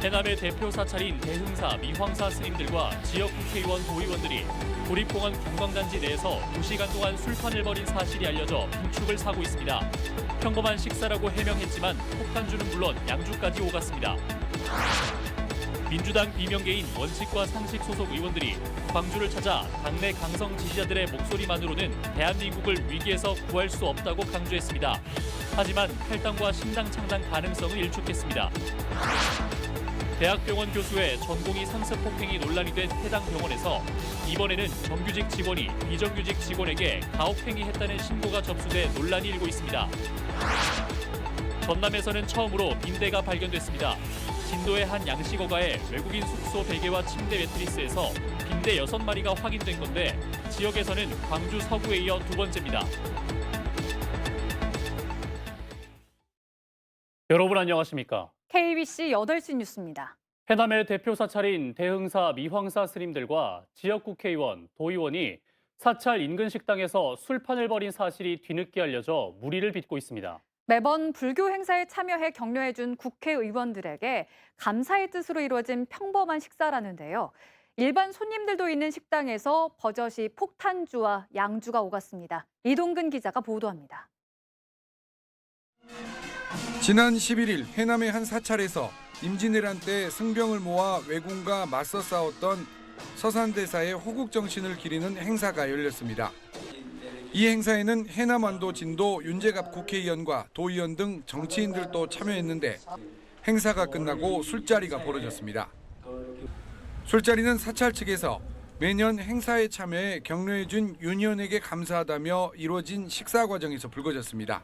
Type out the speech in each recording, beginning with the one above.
해남의 대표 사찰인 대흥사, 미황사 스님들과 지역 국회의원, 도의원들이 도립공원 관광단지 내에서 2시간 동안 술판을 벌인 사실이 알려져 빈축을 사고 있습니다. 평범한 식사라고 해명했지만 폭탄주는 물론 양주까지 오갔습니다. 민주당 비명계인 원칙과 상식 소속 의원들이 광주를 찾아 당내 강성 지지자들의 목소리만으로는 대한민국을 위기에서 구할 수 없다고 강조했습니다. 하지만 탈당과 신당 창당 가능성을 일축했습니다. 대학병원 교수의 전공의 상습 폭행이 논란이 된 해당 병원에서 이번에는 정규직 직원이 비정규직 직원에게 가혹행위했다는 신고가 접수돼 논란이 일고 있습니다. 전남에서는 처음으로 빈대가 발견됐습니다. 진도의 한 양식어가에 외국인 숙소 베개와 침대 매트리스에서 빈대 6마리가 확인된 건데 지역에서는 광주 서구에 이어 두 번째입니다. 여러분 안녕하십니까? KBC 8시 뉴스입니다. 해남의 대표 사찰인 대흥사, 미황사 스님들과 지역 국회의원, 도의원이 사찰 인근 식당에서 술판을 벌인 사실이 뒤늦게 알려져 물의를 빚고 있습니다. 매번 불교 행사에 참여해 격려해준 국회의원들에게 감사의 뜻으로 이루어진 평범한 식사라는데요. 일반 손님들도 있는 식당에서 버젓이 폭탄주와 양주가 오갔습니다. 이동근 기자가 보도합니다. 지난 11일 해남의 한 사찰에서 임진왜란 때 승병을 모아 왜군과 맞서 싸웠던 서산대사의 호국 정신을 기리는 행사가 열렸습니다. 이 행사에는 해남완도 진도 윤재갑 국회의원과 도의원 등 정치인들도 참여했는데 행사가 끝나고 술자리가 벌어졌습니다. 술자리는 사찰 측에서 매년 행사에 참여해 격려해준 윤 의원에게 감사하다며 이루어진 식사 과정에서 불거졌습니다.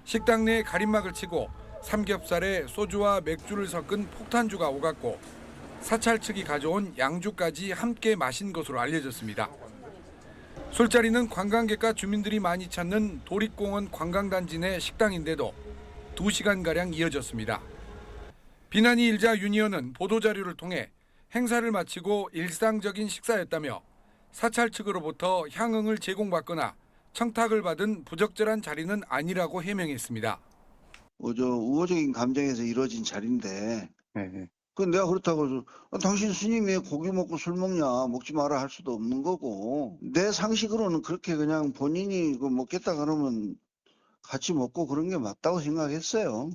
식당 내 가림막을 치고 삼겹살에 소주와 맥주를 섞은 폭탄주가 오갔고 사찰 측이 가져온 양주까지 함께 마신 것으로 알려졌습니다. 술자리는 관광객과 주민들이 많이 찾는 도립공원 관광단지 내 식당인데도 2시간가량 이어졌습니다. 비난이 일자 윤 의원은 보도자료를 통해 행사를 마치고 일상적인 식사였다며 사찰 측으로부터 향응을 제공받거나 청탁을 받은 부적절한 자리는 아니라고 해명했습니다. 우호적인 감정에서 이루어진 자리인데 그 내가 그렇다고 당신 스님이 고기 먹고 술 먹냐 먹지 마라 할 수도 없는 거고 내 상식으로는 그렇게 그냥 본인이 먹겠다 그러면 같이 먹고 그런 게 맞다고 생각했어요.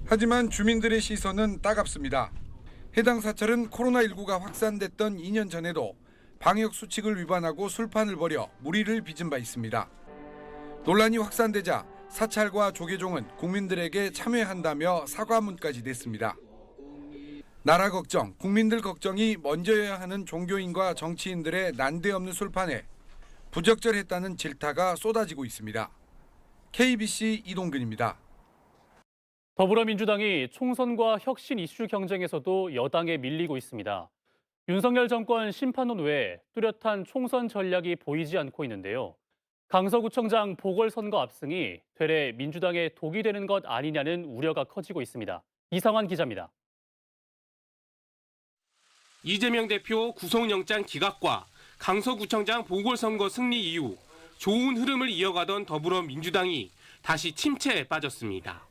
하지만 주민들의 시선은 따갑습니다. 해당 사찰은 코로나19가 확산됐던 2년 전에도 방역 수칙을 위반하고 술판을 벌여 물의를 빚은 바 있습니다. 논란이 확산되자 사찰과 조계종은 국민들에게 참여한다며 사과문까지 냈습니다. 나라 걱정, 국민들 걱정이 먼저여야 하는 종교인과 정치인들의 난데없는 술판에 부적절했다는 질타가 쏟아지고 있습니다. KBC 이동근입니다. 더불어민주당이 총선과 혁신 이슈 경쟁에서도 여당에 밀리고 있습니다. 윤석열 정권 심판론 외에 뚜렷한 총선 전략이 보이지 않고 있는데요. 강서구청장 보궐선거 압승이 되레 민주당에 독이 되는 것 아니냐는 우려가 커지고 있습니다. 이상환 기자입니다. 이재명 대표 구속영장 기각과 강서구청장 보궐선거 승리 이후 좋은 흐름을 이어가던 더불어민주당이 다시 침체에 빠졌습니다.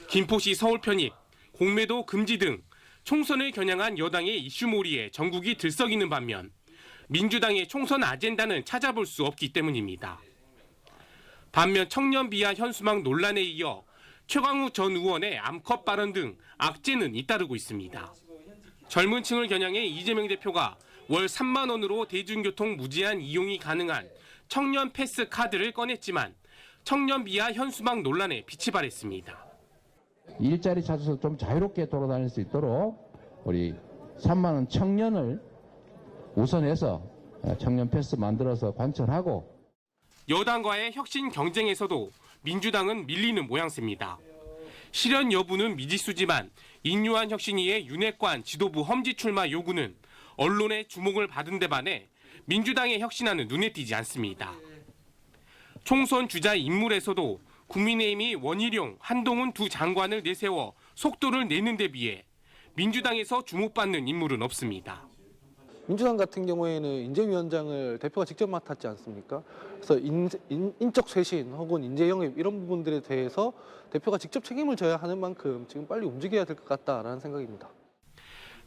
김포시 서울 편입, 공매도 금지 등 총선을 겨냥한 여당의 이슈몰이에 전국이 들썩이는 반면 민주당의 총선 아젠다는 찾아볼 수 없기 때문입니다. 반면 청년 비하 현수막 논란에 이어 최광우 전 의원의 암컷 발언 등 악재는 잇따르고 있습니다. 젊은 층을 겨냥해 이재명 대표가 월 3만 원으로 대중교통 무제한 이용이 가능한 청년 패스 카드를 꺼냈지만 청년 비하 현수막 논란에 빛이 발했습니다. 일자리 찾아서 좀 자유롭게 돌아다닐 수 있도록 우리 3만 원 청년을 우선해서 청년 패스 만들어서 관철하고 여당과의 혁신 경쟁에서도 민주당은 밀리는 모양새입니다. 실현 여부는 미지수지만 인류한 혁신위의 윤핵관 지도부 험지 출마 요구는 언론의 주목을 받은 데 반해 민주당의 혁신안은 눈에 띄지 않습니다. 총선 주자 인물에서도 국민의힘이 원희룡, 한동훈 두 장관을 내세워 속도를 내는 데 비해 민주당에서 주목받는 인물은 없습니다. 민주당 같은 경우에는 인재위원장을 대표가 직접 맡았지 않습니까? 그래서 인적 쇄신 혹은 인재 영입 이런 부분들에 대해서 대표가 직접 책임을 져야 하는 만큼 지금 빨리 움직여야 될 것 같다라는 생각입니다.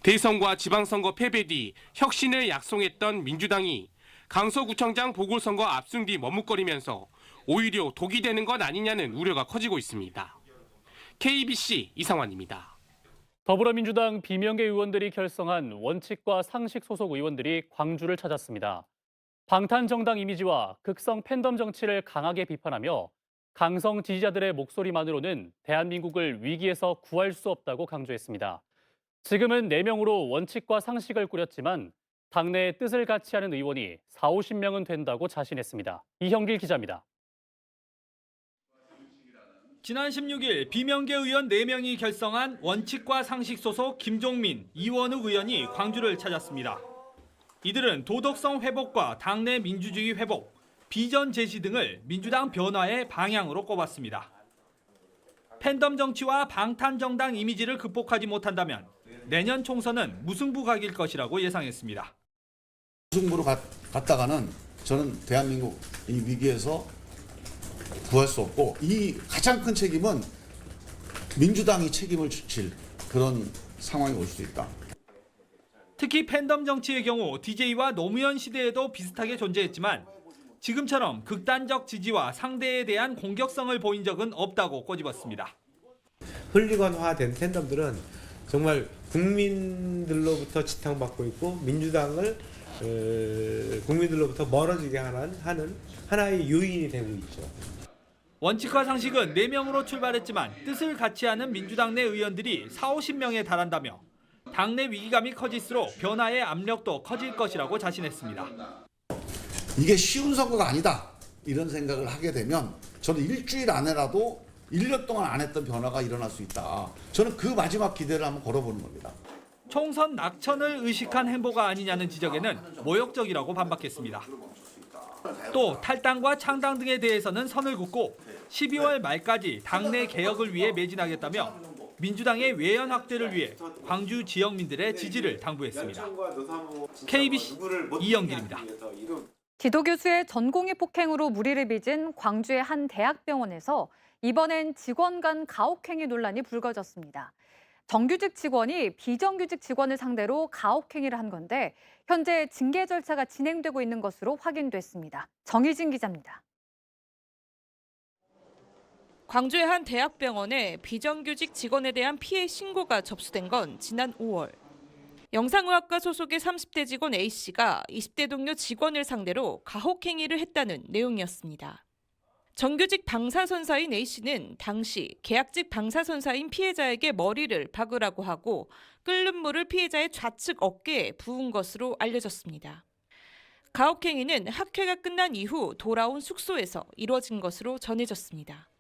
대선과 지방선거 패배 뒤 혁신을 약속했던 민주당이 강서구청장 보궐선거 압승 뒤 머뭇거리면서 오히려 독이 되는 것 아니냐는 우려가 커지고 있습니다. KBC 이상환입니다. 더불어민주당 비명계 의원들이 결성한 원칙과 상식 소속 의원들이 광주를 찾았습니다. 방탄정당 이미지와 극성 팬덤 정치를 강하게 비판하며 강성 지지자들의 목소리만으로는 대한민국을 위기에서 구할 수 없다고 강조했습니다. 지금은 4명으로 원칙과 상식을 꾸렸지만 당내의 뜻을 같이 하는 의원이 40~50명은 된다고 자신했습니다. 이형길 기자입니다. 지난 16일 비명계 의원 4명이 결성한 원칙과 상식 소속 김종민, 이원욱 의원이 광주를 찾았습니다. 이들은 도덕성 회복과 당내 민주주의 회복, 비전 제시 등을 민주당 변화의 방향으로 꼽았습니다. 팬덤 정치와 방탄정당 이미지를 극복하지 못한다면 내년 총선은 무승부각일 것이라고 예상했습니다. 무승부로 갔다가는 저는 대한민국 이 위기에서 구할 수 없고 이 가장 큰 책임은 민주당이 책임을 질 그런 상황이 올 수도 있다. 특히 팬덤 정치의 경우 DJ와 노무현 시대에도 비슷하게 존재했지만 지금처럼 극단적 지지와 상대에 대한 공격성을 보인 적은 없다고 꼬집었습니다. 홀리건화된 팬덤들은 정말 국민들로부터 지탕받고 있고 민주당을 국민들로부터 멀어지게 하는 하나의 요인이 되고 있죠. 원칙과 상식은 4명으로 출발했지만 뜻을 같이 하는 민주당 내 의원들이 40~50명에 달한다며 당내 위기감이 커질수록 변화의 압력도 커질 것이라고 자신했습니다. 이게 쉬운 선거가 아니다 이런 생각을 하게 되면 저는 일주일 안에라도 1년 동안 안 했던 변화가 일어날 수 있다. 저는 그 마지막 기대를 한번 걸어보는 겁니다. 총선 낙천을 의식한 행보가 아니냐는 지적에는 모욕적이라고 반박했습니다. 또 탈당과 창당 등에 대해서는 선을 긋고 12월 말까지 당내 개혁을 위해 매진하겠다며 민주당의 외연 확대를 위해 광주 지역민들의 지지를 당부했습니다. KBC 이영길입니다. 지도교수의 전공의 폭행으로 무리를 빚은 광주의 한 대학병원에서 이번엔 직원 간 가혹행위 논란이 불거졌습니다. 정규직 직원이 비정규직 직원을 상대로 가혹행위를 한 건데 현재 징계 절차가 진행되고 있는 것으로 확인됐습니다. 정희진 기자입니다. 광주의 한 대학병원에 비정규직 직원에 대한 피해 신고가 접수된 건 지난 5월. 영상의학과 소속의 30대 직원 A씨가 20대 동료 직원을 상대로 가혹행위를 했다는 내용이었습니다. 정규직 방사선사인 A씨는 당시 계약직 방사선사인 피해자에게 머리를 박으라고 하고 끓는 물을 피해자의 좌측 어깨에 부은 것으로 알려졌습니다. 가혹행위는 학회가 끝난 이후 돌아온 숙소에서 이루어진 것으로 전해졌습니다.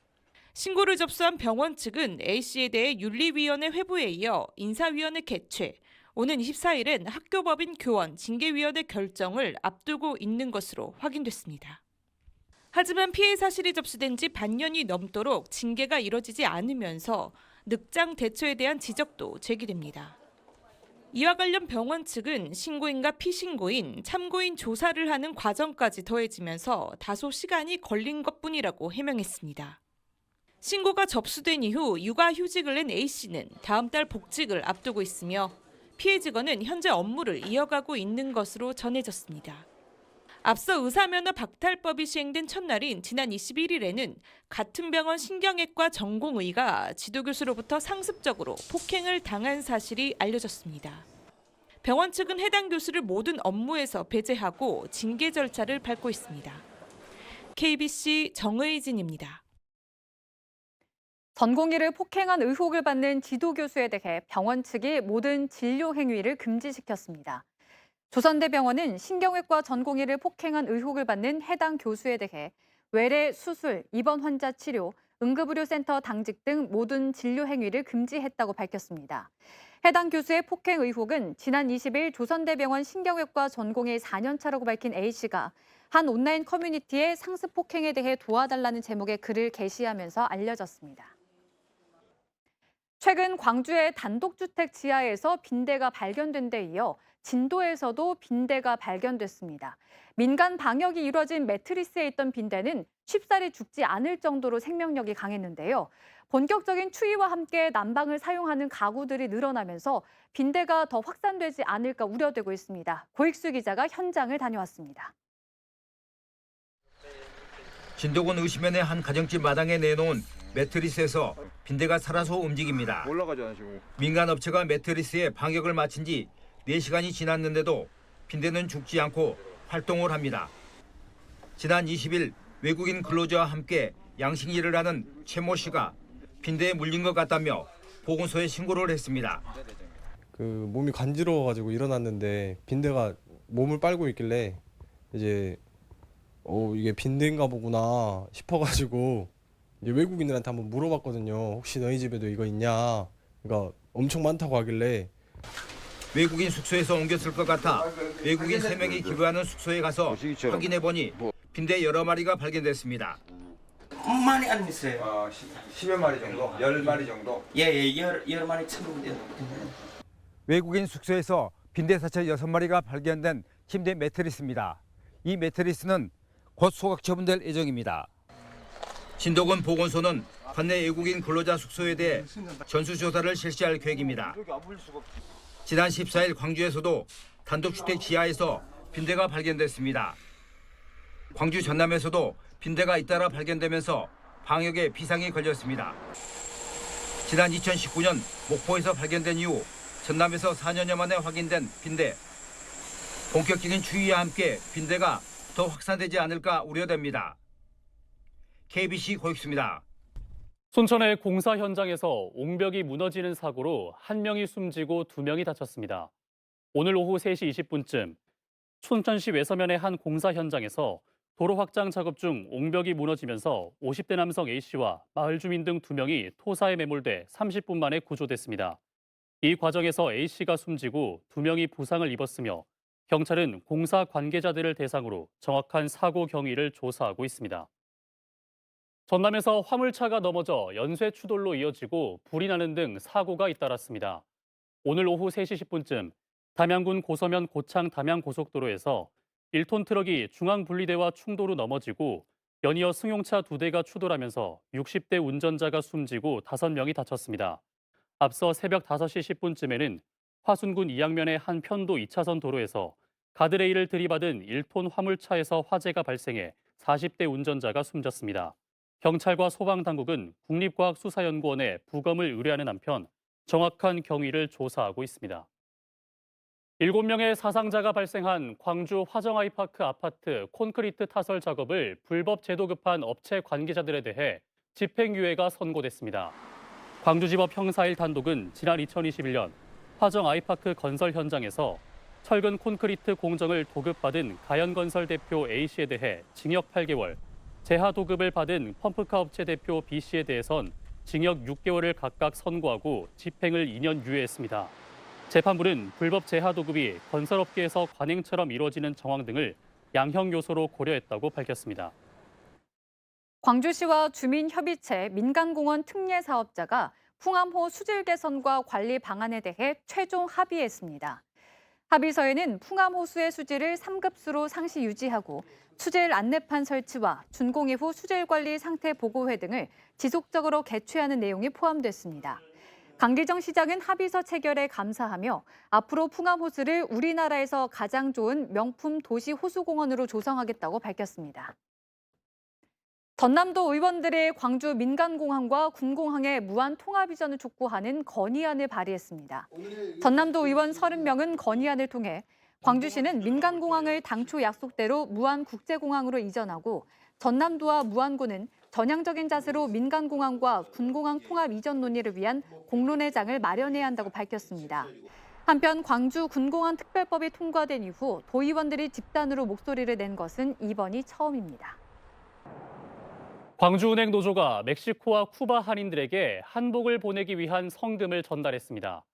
신고를 접수한 병원 측은 A씨에 대해 윤리위원회 회부에 이어 인사위원회 개최, 오는 24일엔 학교법인 교원 징계위원회 결정을 앞두고 있는 것으로 확인됐습니다. 하지만 피해 사실이 접수된 지 반년이 넘도록 징계가 이뤄지지 않으면서 늑장 대처에 대한 지적도 제기됩니다. 이와 관련 병원 측은 신고인과 피신고인, 참고인 조사를 하는 과정까지 더해지면서 다소 시간이 걸린 것뿐이라고 해명했습니다. 신고가 접수된 이후 육아휴직을 낸 A씨는 다음 달 복직을 앞두고 있으며 피해 직원은 현재 업무를 이어가고 있는 것으로 전해졌습니다. 앞서 의사면허 박탈법이 시행된 첫날인 지난 21일에는 같은 병원 신경외과 전공의가 지도교수로부터 상습적으로 폭행을 당한 사실이 알려졌습니다. 병원 측은 해당 교수를 모든 업무에서 배제하고 징계 절차를 밟고 있습니다. KBC 정의진입니다. 전공의를 폭행한 의혹을 받는 지도교수에 대해 병원 측이 모든 진료 행위를 금지시켰습니다. 조선대병원은 신경외과 전공의를 폭행한 의혹을 받는 해당 교수에 대해 외래, 수술, 입원 환자 치료, 응급의료센터 당직 등 모든 진료 행위를 금지했다고 밝혔습니다. 해당 교수의 폭행 의혹은 지난 20일 조선대병원 신경외과 전공의 4년차라고 밝힌 A씨가 한 온라인 커뮤니티에 상습 폭행에 대해 도와달라는 제목의 글을 게시하면서 알려졌습니다. 최근 광주의 단독주택 지하에서 빈대가 발견된 데 이어 진도에서도 빈대가 발견됐습니다. 민간 방역이 이루어진 매트리스에 있던 빈대는 쉽사리 죽지 않을 정도로 생명력이 강했는데요. 본격적인 추위와 함께 난방을 사용하는 가구들이 늘어나면서 빈대가 더 확산되지 않을까 우려되고 있습니다. 고익수 기자가 현장을 다녀왔습니다. 진도군 의시면의 한 가정집 마당에 내놓은 매트리스에서 빈대가 살아서 움직입니다. 올라가잖아 지금. 민간 업체가 매트리스에 방역을 마친 지 4시간이 지났는데도 빈대는 죽지 않고 활동을 합니다. 지난 20일 외국인 근로자와 함께 양식 일을 하는 최모 씨가 빈대에 물린 것 같다며 보건소에 신고를 했습니다. 몸이 간지러워가지고 일어났는데 빈대가 몸을 빨고 있길래 이제 이게 빈대인가 보구나 싶어가지고 이제 외국인들한테 한번 물어봤거든요. 혹시 너희 집에도 이거 있냐? 그러니까 엄청 많다고 하길래 외국인 숙소에서 옮겼을 것 같아 외국인 3명이 기부하는 숙소에 가서 확인해보니 빈대 여러 마리가 발견됐습니다. 많이 안 있어요. 10여 마리 정도? 10마리 정도? 예, 여러 마리 처음. 외국인 숙소에서 빈대 사체 6마리가 발견된 침대 매트리스입니다. 이 매트리스는 곧 소각 처분될 예정입니다. 진도군 보건소는 관내 외국인 근로자 숙소에 대해 전수조사를 실시할 계획입니다. 지난 14일 광주에서도 단독주택 지하에서 빈대가 발견됐습니다. 광주 전남에서도 빈대가 잇따라 발견되면서 방역에 비상이 걸렸습니다. 지난 2019년 목포에서 발견된 이후 전남에서 4년여 만에 확인된 빈대. 본격적인 추위와 함께 빈대가 더 확산되지 않을까 우려됩니다. KBC 고익수입니다. 순천의 공사 현장에서 옹벽이 무너지는 사고로 1명이 숨지고 2명이 다쳤습니다. 오늘 오후 3시 20분쯤 춘천시 외서면의 한 공사 현장에서 도로 확장 작업 중 옹벽이 무너지면서 50대 남성 A씨와 마을 주민 등 2명이 토사에 매몰돼 30분 만에 구조됐습니다. 이 과정에서 A씨가 숨지고 2명이 부상을 입었으며 경찰은 공사 관계자들을 대상으로 정확한 사고 경위를 조사하고 있습니다. 전남에서 화물차가 넘어져 연쇄 추돌로 이어지고 불이 나는 등 사고가 잇따랐습니다. 오늘 오후 3시 10분쯤 담양군 고서면 고창 담양고속도로에서 1톤 트럭이 중앙분리대와 충돌로 넘어지고 연이어 승용차 2대가 추돌하면서 60대 운전자가 숨지고 5명이 다쳤습니다. 앞서 새벽 5시 10분쯤에는 화순군 이양면의 한 편도 2차선 도로에서 가드레일을 들이받은 1톤 화물차에서 화재가 발생해 40대 운전자가 숨졌습니다. 경찰과 소방당국은 국립과학수사연구원에 부검을 의뢰하는 한편 정확한 경위를 조사하고 있습니다. 7명의 사상자가 발생한 광주 화정아이파크 아파트 콘크리트 타설 작업을 불법 제도급한 업체 관계자들에 대해 집행유예가 선고됐습니다. 광주지법 형사 1단독은 지난 2021년 화정아이파크 건설 현장에서 철근 콘크리트 공정을 도급받은 가연건설 대표 A씨에 대해 징역 8개월, 재하 도급을 받은 펌프카 업체 대표 B씨에 대해선 징역 6개월을 각각 선고하고 집행을 2년 유예했습니다. 재판부는 불법 재하 도급이 건설업계에서 관행처럼 이루어지는 정황 등을 양형 요소로 고려했다고 밝혔습니다. 광주시와 주민협의체 민간공원 특례 사업자가 풍암호 수질 개선과 관리 방안에 대해 최종 합의했습니다. 합의서에는 풍암호수의 수질을 3급수로 상시 유지하고 수질 안내판 설치와 준공 이후 수질 관리 상태 보고회 등을 지속적으로 개최하는 내용이 포함됐습니다. 강기정 시장은 합의서 체결에 감사하며 앞으로 풍암호수를 우리나라에서 가장 좋은 명품 도시 호수공원으로 조성하겠다고 밝혔습니다. 전남도 의원들이 광주 민간공항과 군공항의 무한 통합 이전을 촉구하는 건의안을 발의했습니다. 전남도 의원 30명은 건의안을 통해 광주시는 민간공항을 당초 약속대로 무안국제공항으로 이전하고 전남도와 무안군은 전향적인 자세로 민간공항과 군공항 통합 이전 논의를 위한 공론의 장을 마련해야 한다고 밝혔습니다. 한편 광주 군공항 특별법이 통과된 이후 도의원들이 집단으로 목소리를 낸 것은 이번이 처음입니다. 광주은행 노조가 멕시코와 쿠바 한인들에게 한복을 보내기 위한 성금을 전달했습니다.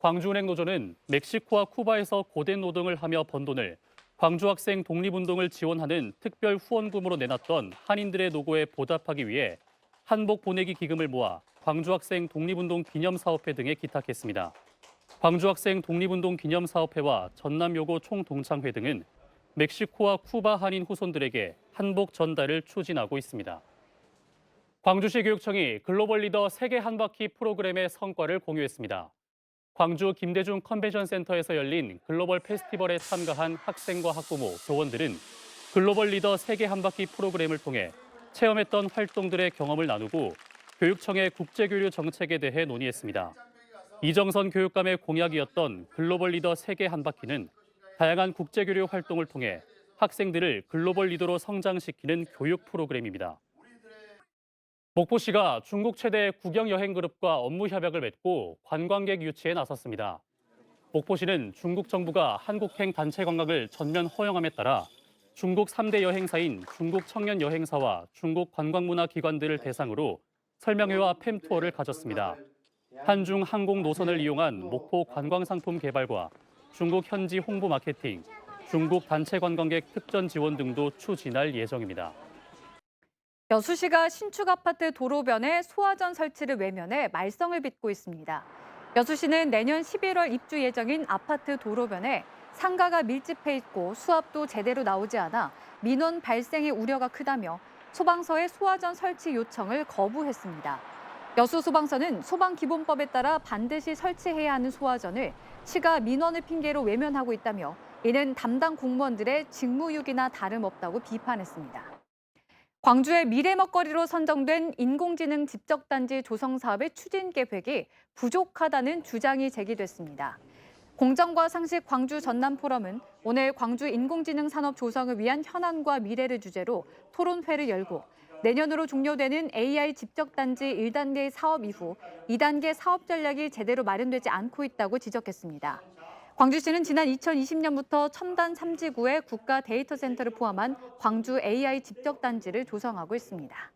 광주은행 노조는 멕시코와 쿠바에서 고된 노동을 하며 번 돈을 광주 학생 독립운동을 지원하는 특별 후원금으로 내놨던 한인들의 노고에 보답하기 위해 한복 보내기 기금을 모아 광주 학생 독립운동 기념사업회 등에 기탁했습니다. 광주학생 독립운동 기념사업회와 전남여고 총동창회 등은 멕시코와 쿠바 한인 후손들에게 한복 전달을 추진하고 있습니다. 광주시 교육청이 글로벌 리더 세계 한 바퀴 프로그램의 성과를 공유했습니다. 광주 김대중 컨벤션 센터에서 열린 글로벌 페스티벌에 참가한 학생과 학부모, 교원들은 글로벌 리더 세계 한 바퀴 프로그램을 통해 체험했던 활동들의 경험을 나누고 교육청의 국제교류 정책에 대해 논의했습니다. 이정선 교육감의 공약이었던 글로벌 리더 세계 한 바퀴는 다양한 국제교류 활동을 통해 학생들을 글로벌 리더로 성장시키는 교육 프로그램입니다. 목포시가 중국 최대 국영여행그룹과 업무 협약을 맺고 관광객 유치에 나섰습니다. 목포시는 중국 정부가 한국행 단체 관광을 전면 허용함에 따라 중국 3대 여행사인 중국 청년 여행사와 중국 관광문화기관들을 대상으로 설명회와 팸투어를 가졌습니다. 한중 항공 노선을 이용한 목포 관광상품 개발과 중국 현지 홍보 마케팅, 중국 단체 관광객 특전 지원 등도 추진할 예정입니다. 여수시가 신축 아파트 도로변에 소화전 설치를 외면해 말썽을 빚고 있습니다. 여수시는 내년 11월 입주 예정인 아파트 도로변에 상가가 밀집해 있고 수압도 제대로 나오지 않아 민원 발생의 우려가 크다며 소방서에 소화전 설치 요청을 거부했습니다. 여수소방서는 소방기본법에 따라 반드시 설치해야 하는 소화전을 시가 민원을 핑계로 외면하고 있다며 이는 담당 공무원들의 직무유기나 다름없다고 비판했습니다. 광주의 미래 먹거리로 선정된 인공지능 집적단지 조성 사업의 추진 계획이 부족하다는 주장이 제기됐습니다. 공정과 상식 광주 전남 포럼은 오늘 광주 인공지능 산업 조성을 위한 현안과 미래를 주제로 토론회를 열고 내년으로 종료되는 AI 집적단지 1단계 사업 이후 2단계 사업 전략이 제대로 마련되지 않고 있다고 지적했습니다. 광주시는 지난 2020년부터 첨단 3지구의 국가 데이터 센터를 포함한 광주 AI 집적단지를 조성하고 있습니다.